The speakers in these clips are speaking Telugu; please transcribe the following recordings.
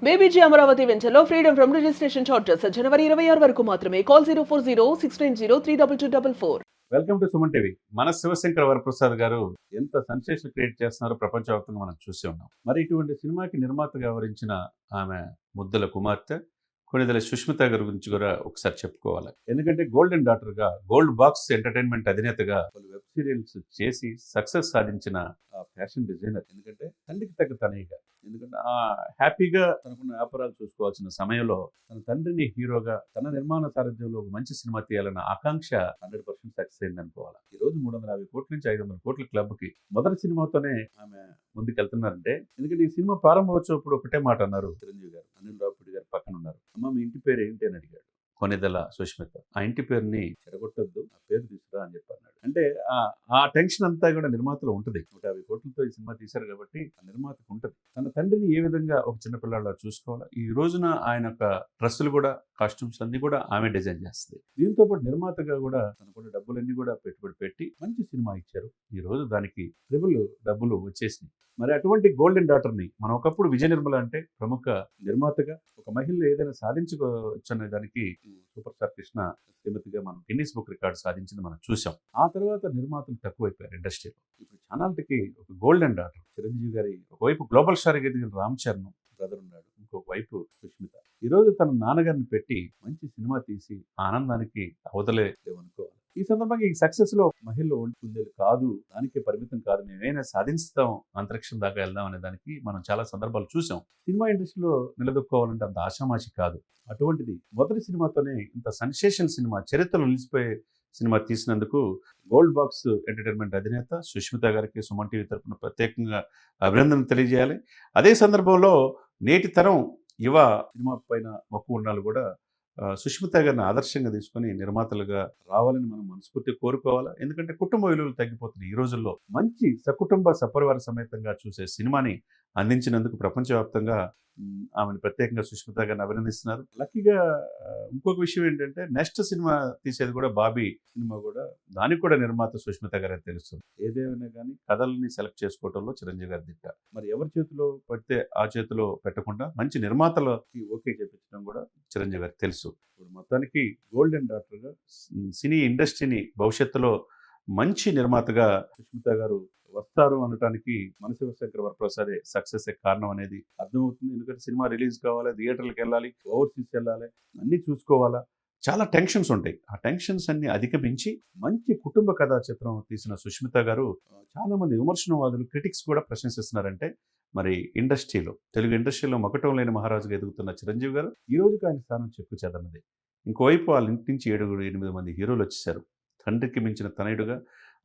బేబీజీ అమరావతి వెంచర్లో ఫ్రీడమ్ ఫ్రమ్ రిజిస్ట్రేషన్ చార్జెస్ జనవరి 26 వరకు మాత్రమే. Call 04069032244. Welcome to Suman TV. మన శివశంకర వరప్రసాద్ గారు ఎంత సెన్సేషన్ క్రియేట్ చేస్తున్నారో ప్రపంచవ్యాప్తంగా మనం చూసి ఉన్నాం. మరి ఇటువంటి సినిమాకి నిర్మాతగా వ్యవహరించిన ఆమె ముద్దల కుమార్తె కొణిదెల సుష్మిత గారి గురించి కూడా ఒకసారి చెప్పుకోవాలి. ఎందుకంటే గోల్డెన్ డాటర్ గా, గోల్డ్ బాక్స్ ఎంటర్టైన్మెంట్ అధినేతగా పలు వెబ్ సీరియల్స్ చేసి సక్సెస్ సాధించిన ఫ్యాషన్ డిజైనర్. ఎందుకంటే తండ్రికి తగ్గ తనయ్యగా, ఎందుకంటే ఆ హ్యాపీగా తనకున్న వ్యాపారాలు చూసుకోవాల్సిన సమయంలో తన తండ్రిని హీరోగా తన నిర్మాణ సారథ్యంలో ఒక మంచి సినిమా తీయాలన్న ఆకాంక్ష 100% సక్సెస్ అయింది అనుకోవాలి. ఈ రోజు 350 కోట్ల నుంచి 500 కోట్ల క్లబ్ కి మొదటి సినిమాతోనే ఆమె ముందుకెళ్తున్నారంటే, ఎందుకంటే ఈ సినిమా ప్రారంభోత్సవప్పుడు ఒకటే మాట అన్నారు చిరంజీవి గారు. అనిల్ రావుపూడి గారు పక్కన ఉన్నారు. అమ్మ, మీ ఇంటి పేరు ఏంటి అని అడిగాడు కొణిదెల సుష్మిత. ఆ ఇంటి పేరుని చెడగొట్టొద్దు, ఆ పేరు తీసుకురా అని చెప్పి అన్నాడు. అంటే ఆ టెన్షన్ అంతా కూడా నిర్మాతలో ఉంటుంది. 150 కోట్లతో ఈ సినిమా తీశారు కాబట్టి ఆ నిర్మాతకు ఉంటుంది. తన తండ్రిని ఏ విధంగా ఒక చిన్నపిల్లాడిలా చూసుకోవాలా, ఈ రోజున ఆయన యొక్క డ్రెస్సులు కూడా, కాస్ట్యూమ్స్ అన్ని కూడా ఆమె డిజైన్ చేస్తుంది. దీంతో పాటు నిర్మాతగా కూడా తనకున్న డబ్బులన్నీ కూడా పెట్టుబడి పెట్టి మంచి సినిమా ఇచ్చారు. ఈ రోజు దానికి ట్రిబుల్ డబ్బులు వచ్చేసినాయి. మరి అటువంటి గోల్డెన్ డాటర్ ని మనం ఒకప్పుడు విజయ నిర్మల అంటే ప్రముఖ నిర్మాతగా ఒక మహిళ ఏదైనా సాధించుకోవచ్చు అనే దానికి సూపర్ స్టార్ కృష్ణ శ్రీమతిగా మనం గిన్నీస్ బుక్ రికార్డు సాధించింది మనం చూసాం. ఆ తర్వాత నిర్మాతలు తక్కువైపోయారు ఇండస్ట్రీలో. ఇప్పుడు ఛానల్కి ఒక గోల్డెన్ డాటర్ చిరంజీవి గారి ఒకవైపు గ్లోబల్ స్టార్ ఎదిగిన రామ్ చరణ్ బ్రదర్ ఉన్నాడు, ఇంకొక వైపు సుష్మిత. ఈ రోజు తన నాన్నగారిని పెట్టి మంచి సినిమా తీసి ఆనందానికి అవతలే లేవనుకోవాలి. ఈ సందర్భంగా ఈ సక్సెస్ లో మహిళలు కుందేలు కాదు, దానికే పరిమితం కాదు, మేమైనా సాధిస్తాం, అంతరిక్షం దాకా వెళ్దాం అనే దానికి మనం చాలా సందర్భాలు చూసాం. సినిమా ఇండస్ట్రీలో నిలదొక్కోవాలంటే అంత ఆషామాషి కాదు. అటువంటిది మొదటి సినిమాతోనే ఇంత సెన్సేషన్ సినిమా, చరిత్రలో నిలిచిపోయే సినిమా తీసినందుకు గోల్డ్ బాక్స్ ఎంటర్టైన్మెంట్ అధినేత సుష్మిత గారికి సుమన్ టీవీ తరఫున ప్రత్యేకంగా అభినందనలు తెలియజేయాలి. అదే సందర్భంలో నేటి తరం యువ సినిమా పైన మక్కువ ఉన్నాళ్ళు కూడా సుష్మిత గారిని ఆదర్శంగా తీసుకొని నిర్మాతలుగా రావాలని మనం మనస్ఫూర్తిగా కోరుకోవాలా. ఎందుకంటే కుటుంబ విలువలు తగ్గిపోతున్నాయి ఈ రోజుల్లో. మంచి సకుటుంబ సపరివార సమేతంగా చూసే సినిమాని అందించినందుకు ప్రపంచవ్యాప్తంగా ఆమెను ప్రత్యేకంగా సుష్మిత గారిని అభినందిస్తున్నారు. లక్కీగా ఇంకొక విషయం ఏంటంటే, నెక్స్ట్ సినిమా తీసేది కూడా బాబీ సినిమా కూడా, దానికి కూడా నిర్మాత సుష్మిత గారు అని తెలుస్తుంది. ఏదేమైనా కానీ కథల్ని సెలెక్ట్ చేసుకోవడంలో చిరంజీవి గారి దిట్ట. మరి ఎవరి చేతిలో పడితే ఆ చేతిలో పెట్టకుండా మంచి నిర్మాతలకి ఓకే చెప్పించడం కూడా చిరంజీవి గారికి తెలుసు. ఇప్పుడు మొత్తానికి గోల్డెన్ డాక్టర్గా సినీ ఇండస్ట్రీని భవిష్యత్తులో మంచి నిర్మాతగా సుష్మిత గారు వస్తారు అనటానికి మన శివశంకర వరప్రసాదే సక్సెస్ కారణం అనేది అర్థమవుతుంది. ఎందుకంటే సినిమా రిలీజ్ కావాలి, థియేటర్లకు వెళ్ళాలి, ఓవర్సీస్ వెళ్ళాలి, అన్నీ చూసుకోవాలా, చాలా టెన్షన్స్ ఉంటాయి. ఆ టెన్షన్స్ అన్ని అధిగమించి మంచి కుటుంబ కథా చిత్రం తీసిన సుష్మిత గారు చాలా మంది విమర్శనవాదులు, క్రిటిక్స్ కూడా ప్రశంసిస్తున్నారంటే, మరి ఇండస్ట్రీలో, తెలుగు ఇండస్ట్రీలో మకటం లేని మహారాజుగా ఎదుగుతున్న చిరంజీవి గారు ఈ రోజుకి ఆయన స్థానం చెక్కు చెదరన్నది. ఇంకోవైపు వాళ్ళ ఇంటి నుంచి 7-8 మంది హీరోలు వచ్చేసారు. తండ్రికి మించిన తనయుడుగా,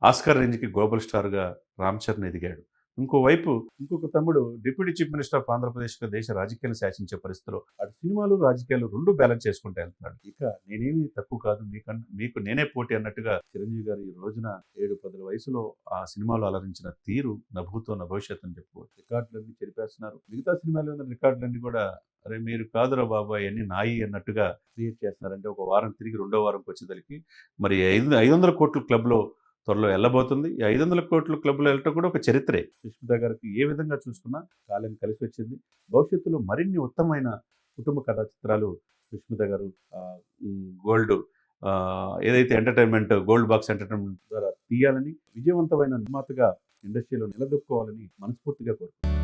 ఆస్కార్ రేంజ్కి గ్లోబల్ స్టార్గా రామ్ చరణ్ ఎదిగాడు. ఇంకోవైపు ఇంకొక తమ్ముడు డిప్యూటీ చీఫ్ మినిస్టర్ ఆఫ్ ఆంధ్రప్రదేశ్గా దేశ రాజకీయాలు శాసించే పరిస్థితిలో అటు సినిమాలు రాజకీయాలు రెండు బ్యాలెన్స్ చేసుకుంటూ వెళ్తున్నాడు. ఇక నేనేమి తక్కువ కాదు, మీకు నేనే పోటీ అన్నట్టుగా చిరంజీవి గారు ఈ రోజున 7-10 వయసులో ఆ సినిమాలో అలరించిన తీరు నభూతో భవిష్యత్తు అని చెప్పుకోవచ్చు. రికార్డులన్నీ చెరిపేస్తున్నారు. మిగతా సినిమాలు ఉన్న రికార్డులన్నీ కూడా, అరే మీరు కాదురా బాబాయ్ అన్ని నాయి అన్నట్టుగా క్రియేట్ చేస్తున్నారంటే, ఒక వారం తిరిగి రెండో వారంకి వచ్చేసరికి మరి 500 కోట్ల క్లబ్లో త్వరలో వెళ్ళబోతుంది. ఈ 500 కోట్ల క్లబ్లో వెళ్ళటం కూడా ఒక చరిత్రే. సుష్మిత గారికి ఏ విధంగా చూసుకున్నా కాలం కలిసి వచ్చింది. భవిష్యత్తులో మరిన్ని ఉత్తమమైన కుటుంబ కథా చిత్రాలు సుష్మిత గారు గోల్డ్ ఏదైతే ఎంటర్టైన్మెంట్, గోల్డ్ బాక్స్ ఎంటర్టైన్మెంట్ ద్వారా తీయాలని, విజయవంతమైన నిర్మాతగా ఇండస్ట్రీలో నిలదొక్కుకోవాలని మనస్ఫూర్తిగా కోరుకుంటున్నాను.